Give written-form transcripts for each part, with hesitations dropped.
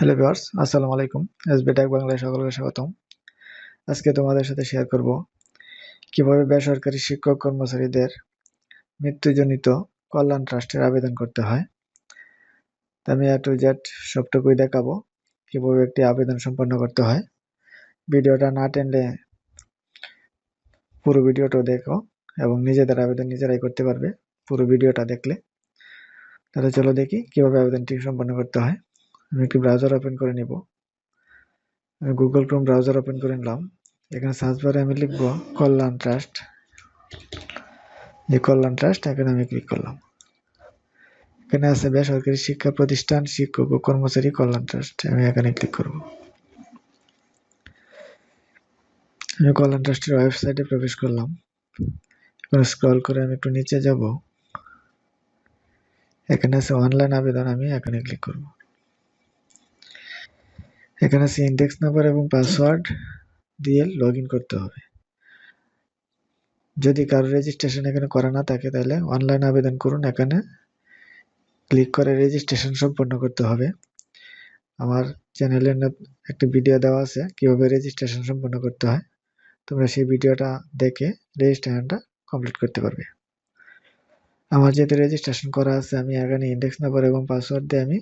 Hello viewers, আসসালামু আলাইকুম। SB take বাংলায় সকলকে স্বাগতম। আজকে তোমাদের সাথে শেয়ার করব কিভাবে বেসরকারি শিক্ষক কর্মচারীদের মৃত্যুজনিত কল্যাণ ট্রাস্টের আবেদন করতে হয়। আমি A to Z সবটুকুই দেখাবো কিভাবে একটি আবেদন সম্পন্ন করতে হয়। ভিডিওটা না টেনলে পুরো ভিডিওটা দেখো এবং নিজেদের আবেদন নিজেরাই করতে পারবে পুরো ভিডিওটা দেখলে। তাহলে চলো দেখি কিভাবে আবেদনটি সম্পন্ন করতে হয়। আমি একটি ব্রাউজার ওপেন করে নিব। আমি গুগল ক্রোম ব্রাউজার ওপেন করে নিলাম। এখানে সার্চ বারে আমি লিখব কল্যাণ ট্রাস্ট। কল্যাণ ট্রাস্ট এখানে আমি ক্লিক করলাম। এখানে আছে বেসরকারি শিক্ষা প্রতিষ্ঠান শিক্ষক ও কর্মচারী কল্যাণ ট্রাস্ট। আমি এখানে ক্লিক করব। আমি কল্যাণ ট্রাস্টের ওয়েবসাইটে প্রবেশ করলাম। এখন স্ক্রল করে আমি একটু নিচে যাব। এখানে আছে অনলাইন আবেদন, আমি এখানে ক্লিক করব। এখানে আছে ইন্ডেক্স নাম্বার এবং পাসওয়ার্ড দিয়ে লগইন করতে হবে। যদি কারো রেজিস্ট্রেশন এখানে করা না থাকে তাহলে অনলাইন আবেদন করুন, এখানে ক্লিক করে রেজিস্ট্রেশন সম্পন্ন করতে হবে। আমার চ্যানেলে একটা ভিডিও দেওয়া আছে কিভাবে রেজিস্ট্রেশন সম্পন্ন করতে হয়, তোমরা সেই ভিডিওটা দেখে রেজিস্ট্রেশনটা কমপ্লিট করতে পারবে। আমার যেহেতু রেজিস্ট্রেশন করা আছে, আমি এখানে ইন্ডেক্স নাম্বার এবং পাসওয়ার্ড দিয়ে আমি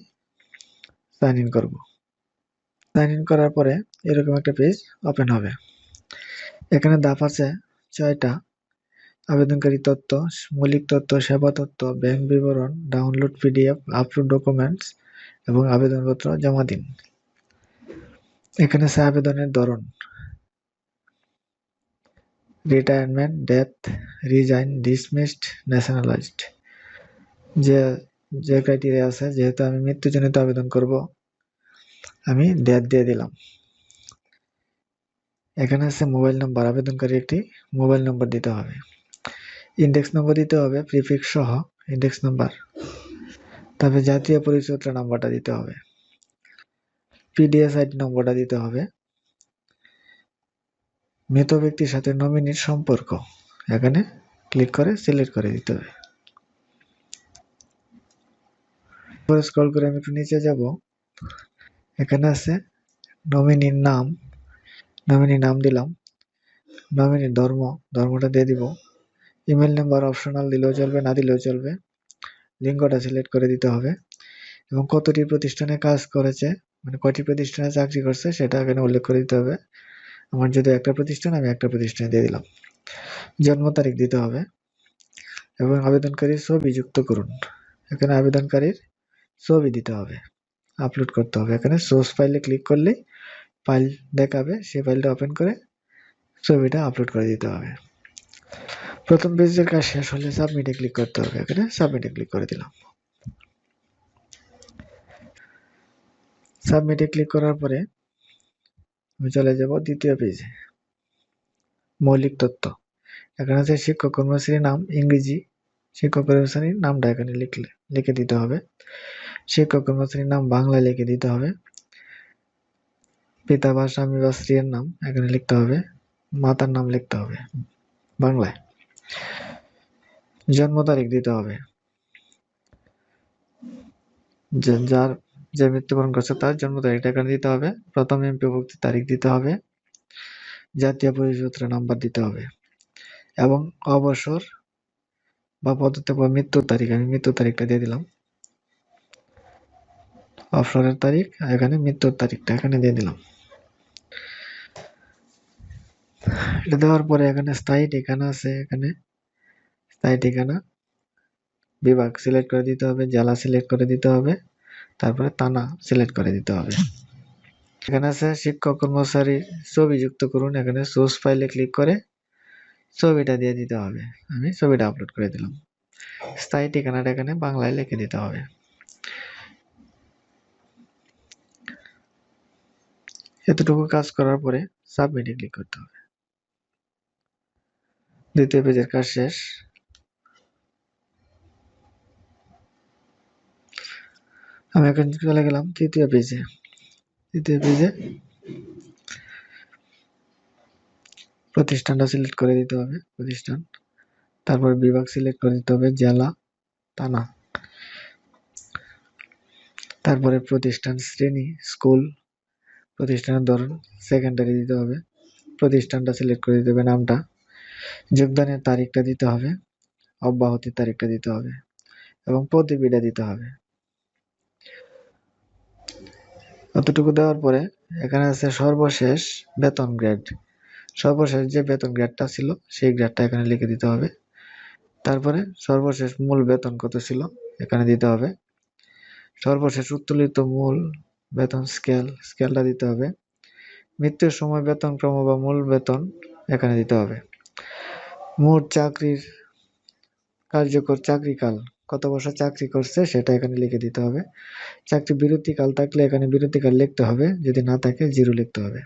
সাইন ইন করব। সাইন ইন করার পরে এরকম একটা পেজ ওপেন হবে। এখানে ধাপ আছে 6টা: আবেদনকারী তথ্য, মৌলিক তথ্য, সেবা তথ্য, ব্যাংক বিবরণ, ডাউনলোড পিডিএফ, আপলোড ডকুমেন্টস এবং আবেদনপত্র জমা দিন। এখানে আছে আবেদনের ধরন: retirement, death, resign, dismissed, nationalised. যে ক্রাইটেরিয়া আছে, যেহেতু আমি মৃত্যুজনিত আবেদন করব, আমি ডেথ দিয়ে দিলাম। এখানে আছে মোবাইল নাম্বার, আবেদনকারী একটি মোবাইল নম্বর দিতে হবে। ইন্ডেক্স নম্বর দিতে হবে, প্রিফিক্স সহ ইন্ডেক্স নাম্বার। তারপরে জাতীয় পরিচয়পত্র নাম্বারটা দিতে হবে। পিডিএস আইডি নম্বরটা দিতে হবে। মৃত ব্যক্তির সাথে নমিনির সম্পর্ক এখানে ক্লিক করে সিলেক্ট করে দিতে হবে। পরে স্ক্রল করে আমি একটু নিচে যাব। এখানে আছে নমিনির নাম, নমিনির নাম দিলাম। নমিনির ধর্মটা দিয়ে দিব। ইমেল নাম্বার অপশনাল দিলেও চলবে, না দিলেও চলবে। লিঙ্গটা সিলেক্ট করে দিতে হবে এবং কতটি প্রতিষ্ঠানে কাজ করেছে, মানে কয়টি প্রতিষ্ঠানে চাকরি করছে সেটা এখানে উল্লেখ করে দিতে হবে। আমার যদি একটা প্রতিষ্ঠান, আমি একটা প্রতিষ্ঠানে দিয়ে দিলাম। জন্ম তারিখ দিতে হবে এবং আবেদনকারীর ছবি যুক্ত করুন। এখানে আবেদনকারীর ছবি দিতে হবে, আপলোড করতে হবে। এখানে সোর্স ফাইলে ক্লিক করলেই ফাইল দেখাবে, সেই ফাইলটা ওপেন করে ছবিটা আপলোড করে দিতে হবে। প্রথম পেজের কাজ শেষ হলে সাবমিটে ক্লিক করতে হবে। এখানে সাবমিটে ক্লিক করে দিলাম। সাবমিটে ক্লিক করার পরে আমি চলে যাব দ্বিতীয় পেজে, মৌলিক তথ্য। এখানে আছে শিক্ষক কর্মচারীর নাম, ইংরেজি শিক্ষক কর্মচারীর নামটা এখানে লিখে দিতে হবে। শিক্ষক কর্মচারীর নাম বাংলায় লিখে দিতে হবে। পিতা বা স্বামী বা স্ত্রীর নাম এখানে লিখতে হবে। মাতার নাম লিখতে হবে বাংলায়। জন্ম তারিখ দিতে হবে, যার যে মৃত্যুবরণ করছে তার জন্ম তারিখটা এখানে দিতে হবে। প্রথম এমপিভুক্তির তারিখ দিতে হবে। জাতীয় পরিচয়পত্র নাম্বার দিতে হবে এবং অবসর বা পদত্যাগ বা মৃত্যুর তারিখ, আমি মৃত্যুর তারিখটা দিয়ে দিলাম। অবসরের তারিখ, এখানে মৃত্যুর তারিখটা এখানে দিয়ে দিলাম। এটা দেওয়ার পরে এখানে স্থায়ী ঠিকানা আছে, এখানে স্থায়ী ঠিকানা বিভাগ সিলেক্ট করে দিতে হবে, জেলা সিলেক্ট করে দিতে হবে, তারপরে থানা সিলেক্ট করে দিতে হবে। এখানে আছে শিক্ষক কর্মচারীর ছবি যুক্ত করুন। এখানে সোর্স ফাইলে ক্লিক করে ছবিটা দিয়ে দিতে হবে। আমি ছবিটা আপলোড করে দিলাম। স্থায়ী ঠিকানাটা এখানে বাংলায় লিখে দিতে হবে। এতটুকু কাজ করার পরে সাবমিটে ক্লিক করতে হবে। দ্বিতীয় পেজের কাজ শেষ। আমি এখন চলে গেলাম তৃতীয় পেজে। তৃতীয় পেজে প্রতিষ্ঠানটা সিলেক্ট করে দিতে হবে, প্রতিষ্ঠান। তারপর বিভাগ সিলেক্ট করে দিতে হবে, জেলা, থানা। তারপরে প্রতিষ্ঠান, শ্রেণী, স্কুল, প্রতিষ্ঠানের ধরন, সেকেন্ডারি দিতে হবে, প্রতিষ্ঠানটা সিলেক্ট করে দিতে হবে, নামটা, যোগদানের তারিখটা দিতে হবে, অব্যাহতির তারিখটা দিতে হবে এবং প্রতিবিটা দিতে হবে। অতটুকু দেওয়ার পরে এখানে আছে সর্বশেষ বেতন গ্রেড। সর্বশেষ যে বেতন গ্রেডটা ছিল সেই গ্রেডটা এখানে লিখে দিতে হবে। তারপরে সর্বশেষ মূল বেতন কত ছিল এখানে দিতে হবে। সর্বশেষ উত্তোলিত মূল বেতন স্কেলটা দিতে হবে। মৃত্যুর সময় বেতনক্রম বা মূল বেতন এখানে দিতে হবে। মোট চাকরির কার্যকর চাকরিকাল, কত বছর চাকরি করছে সেটা এখানে লিখে দিতে হবে। চাকরি বিরতিকাল থাকলে এখানে বিরতিকাল লিখতে হবে, যদি না থাকে 0 লিখতে হবে।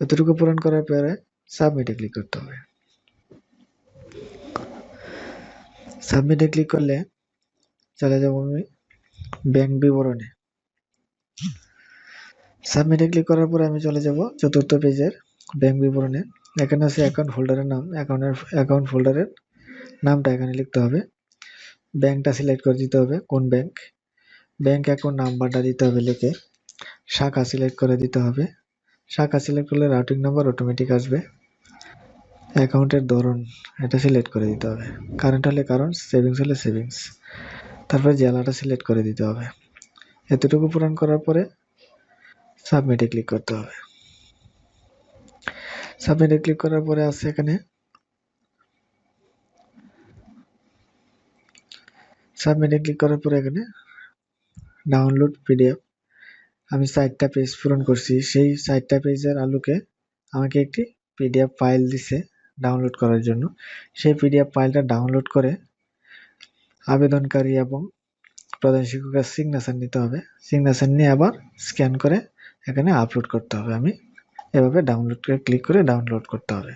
এতটুকু পূরণ করার পরে সাবমিটে ক্লিক করতে হবে। সাবমিটে ক্লিক করলে চলে যাব আমি ব্যাংক বিবরণে। সাবমিটে ক্লিক করার পরে আমি চলে যাব 4র্থ পেজের ব্যাংক বিবরণে। এখানে আছে অ্যাকাউন্ট ফোল্ডারের নাম, অ্যাকাউন্ট ফোল্ডারের নামটা এখানে লিখতে হবে। ব্যাংকটা সিলেক্ট করে দিতে হবে, কোন ব্যাংক, ব্যাংক অ্যাকাউন্ট নাম্বারটা দিতে হবে লিখে, শাখা সিলেক্ট করে দিতে হবে। শাখা সিলেক্ট করলে রাউটিং নাম্বার অটোমেটিক আসবে। অ্যাকাউন্টের ধরন এটা সিলেক্ট করে দিতে হবে, কারেন্ট হলে কারেন্ট, সেভিংস হলে সেভিংস। তারপরে জেলাটা সিলেক্ট করে দিতে হবে। এতটুকু পূরণ করার পরে সাবমিটে ক্লিক করতে হবে। সাবমিটে ক্লিক করার পরে আছে এখানে সাবমিটে ক্লিক করার পরে এখানে ডাউনলোড পিডিএফ। আমি 4টা পেজ পূরণ করছি, সেই 4টা পেজের আলোকে আমাকে একটি পিডিএফ ফাইল দিছে ডাউনলোড করার জন্য। সেই পিডিএফ ফাইলটা ডাউনলোড করে আবেদনকারী এবং প্রধান শিক্ষকের সিগনেচার নিতে হবে। সিগনেচার নিয়ে আবার স্ক্যান করে এখানে আপলোড করতে হবে। আমি এভাবে ডাউনলোড করে ক্লিক করে ডাউনলোড করতে হবে।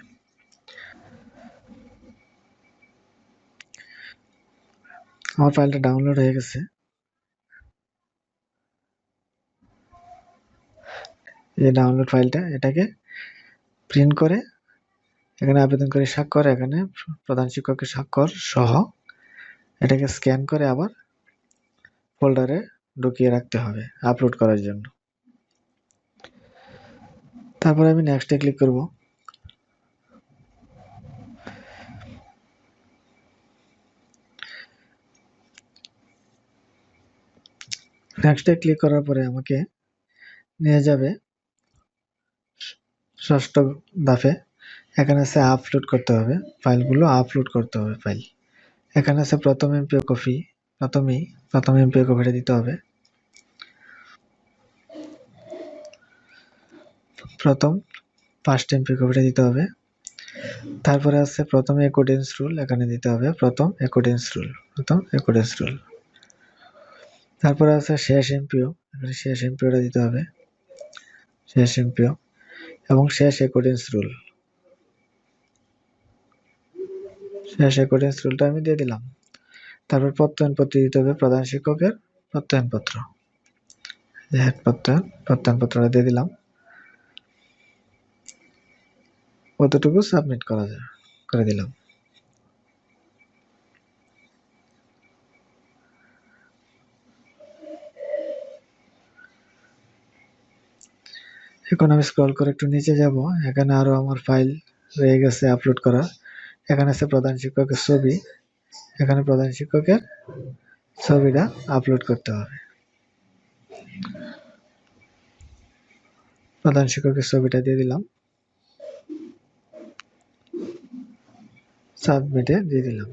আমার ফাইলটা ডাউনলোড হয়ে গেছে। এই ডাউনলোড ফাইলটা, এটাকে প্রিন্ট করে এখানে আবেদনকারী স্বাক্ষর, এখানে প্রধান শিক্ষকের স্বাক্ষর সহ এটাকে স্ক্যান করে আবার ফোল্ডারে ঢুকিয়ে রাখতে হবে আপলোড করার জন্য। তারপর আমি নেক্সটে ক্লিক করব। নেক্সটে ক্লিক করার পরে আমাকে নিয়ে যাবে 6ষ্ঠ ধাপে। এখানে আছে আপলোড করতে হবে, ফাইলগুলো আপলোড করতে হবে ফাইল। এখানে আছে প্রথম এমপিও কপি, প্রথম এমপিও কপিটা দিতে হবে। প্রথম ফার্স্ট এমপিও কপিটা দিতে হবে। তারপরে আছে প্রথম অ্যাকর্ডেন্স রুল, এখানে দিতে হবে প্রথম অ্যাকর্ডেন্স রুল। তারপরে আছে শেষ এমপিও, এখানে শেষ এমপিওটা দিতে হবে, শেষ এমপিও এবং শেষ অ্যাকর্ডেন্স রুল। শেষ অ্যাকর্ডেন্স রুলটা আমি দিয়ে দিলাম। তারপর প্রত্যয়নপত্র দিতে হবে, প্রধান শিক্ষকের প্রত্যয়নপত্র, প্রত্যয়নপত্রটা দিয়ে দিলাম। কতটুকু সাবমিট করা যায় করে দিলাম। এখন আমি স্ক্রল করে একটু নিচে যাব, এখানে আরো আমার ফাইল রয়ে গেছে আপলোড করা। এখানে আছে প্রধান শিক্ষকের ছবি, এখানে প্রধান শিক্ষকের ছবিটা আপলোড করতে হবে। প্রধান শিক্ষকের ছবিটা দিয়ে দিলাম, সাবমিটে দিয়ে দিলাম।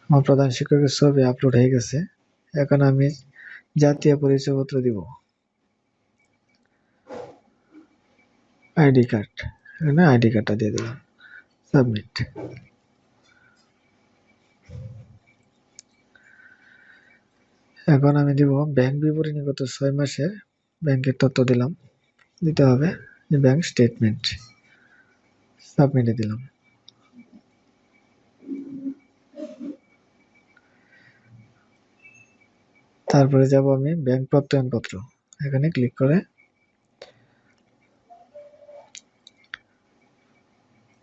আমার প্রধান শিক্ষকের ছবি আপলোড হয়ে গেছে। এখন আমি জাতীয় পরিচয়পত্র দিব, আইডি কার্ড, এখানে আইডি কার্ডটা দিয়ে দিলাম, সাবমিট। এখন আমি দিব ব্যাংক বিবরণী গত 6 মাসের ব্যাংকের তথ্য দিলাম, দিতে হবে ব্যাংক স্টেটমেন্ট, সাবমিটে দিলাম। তারপরে যাব আমি ব্যাংক প্রত্যয়নপত্র, এখানে ক্লিক করে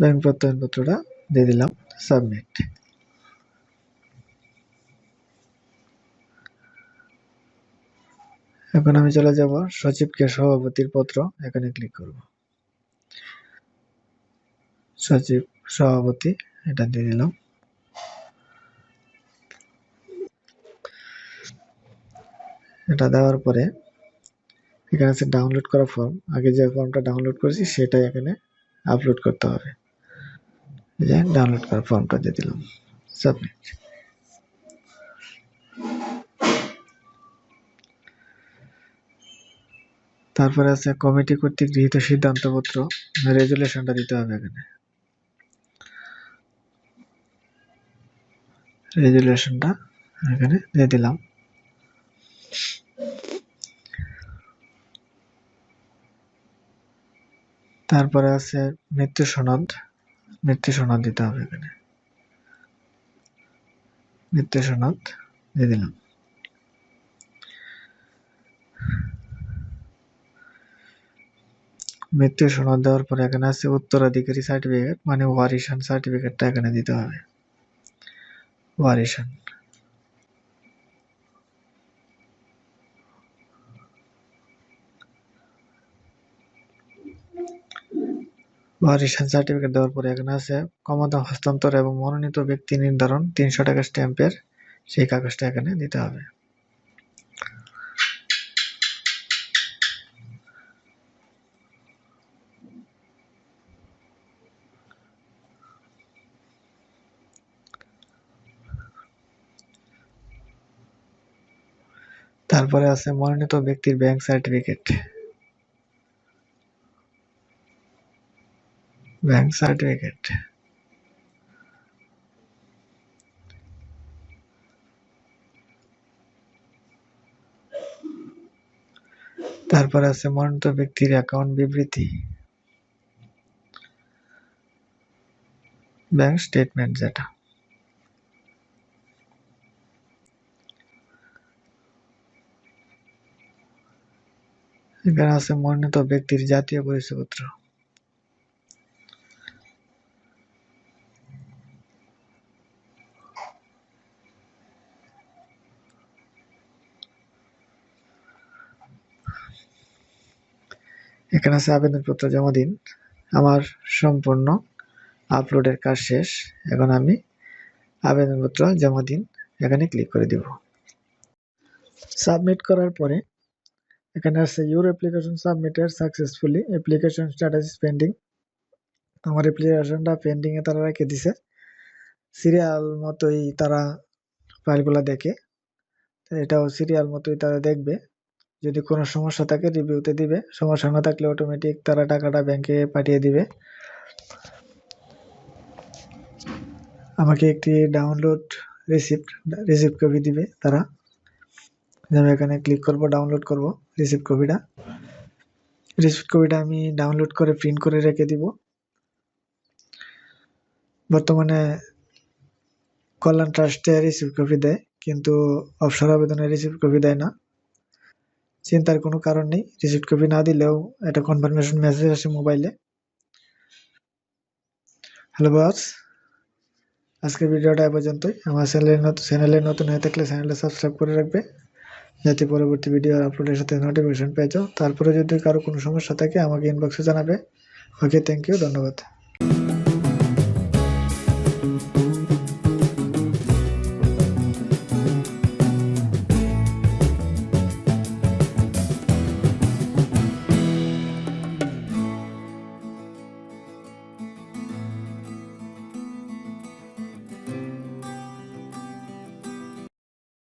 ব্যাংক প্রত্যয়নপত্রটা দিয়ে দিলাম, সাবমিট। এখন আমি চলে যাব সচিবকে সভাপতির পত্র, এখানে ক্লিক করব। সচিব সভাপতি এটা দিয়ে দিলাম। এটা দেওয়ার পরে এখানে আছে ডাউনলোড করা ফর্ম। আগে যে ফর্মটা ডাউনলোড করেছি সেটাই এখানে আপলোড করতে হবে। যে ডাউনলোড করা ফর্মটা দিয়ে দিলাম, সাবমিট। তারপরে আছে কমিটি কর্তৃক গৃহীত সিদ্ধান্তপত্র, রেজুলেশনটা দিতে হবে এখানে। রেজুলেশনটা এখানে দিয়ে দিলাম। তারপরে আছে মৃত্যু সনদ, মৃত্যু সনদ দিতে হবে এখানে। মৃত্যু সনদ দিয়ে দিলাম। মৃত্যু সনদ দেওয়ার পরে এখানে আছে উত্তরাধিকারী সার্টিফিকেট, মানে ওয়ারিশান সার্টিফিকেটটা এখানে দিতে হবে। ওয়ারিশান ওয়ারিশান সার্টিফিকেট দেওয়ার পরে এখানে আছে ক্ষমতা হস্তান্তর এবং মনোনীত ব্যক্তি নির্ধারণ 300 টাকা স্ট্যাম্পের সেই কাগজটা এখানে দিতে হবে। তারপরে আছে মনোনীত ব্যক্তির ব্যাংক সার্টিফিকেট, ব্যাংক সার্টিফিকেট। তারপরে আছে মনোনীত ব্যক্তির অ্যাকাউন্ট বিবৃতি, ব্যাংক স্টেটমেন্ট যেটা। এখানে আছে মনোনীত ব্যক্তির জাতীয় পরিচয়পত্র। এখানে আছে আবেদনপত্র জমা দিন। আমার সম্পূর্ণ আপলোডের কাজ শেষ। এখন আমি আবেদনপত্র জমা দিন এখানে ক্লিক করে দিব। সাবমিট করার পরে এখানে আছে your application submitted successfully, application status is pending. আমার অ্যাপ্লিকেশনটা পেন্ডিং এ তারা রেখে দিছে। সিরিয়াল মতোই তারা ফাইলগুলো দেখে, এটাও সিরিয়াল মতোই তারা দেখবে। যদি কোনো সমস্যা থাকে রিভিউতে দিবে, সমস্যা না থাকলে অটোমেটিক তারা টাকাটা ব্যাংকে পাঠিয়ে দিবে। আমাকে একটি ডাউনলোড রিসিপ্ট কপি দিবে তারা। আমি এখানে ক্লিক করব, ডাউনলোড করব রিসিপ্ট কপিটা। রিসিপ্ট কপিটা আমি ডাউনলোড করে প্রিন্ট করে রেখে দিব। বর্তমানে কল্যাণ ট্রাস্টে রিসিপ্ট কপি দেয়, কিন্তু অবসর আবেদনে রিসিপ্ট কপি দেয় না। চিন্তার কোনো কারণ নেই, রিসিপ্ট কপি না দিলেও একটা কনফার্মেশন মেসেজ আসে মোবাইলে। হ্যালো বস, আজকের ভিডিওটা এ পর্যন্তই। আমার চ্যানেলে নতুন হয়ে থাকলে চ্যানেলটা সাবস্ক্রাইব করে রাখবে, যাতে পরবর্তী ভিডিও আপলোডের সাথে নোটিফিকেশন পেয়ে যাও। তারপরে যদি কারো কোনো সমস্যা থাকে আমাকে ইনবক্সে জানাবে। ওকে, থ্যাংক ইউ, ধন্যবাদ।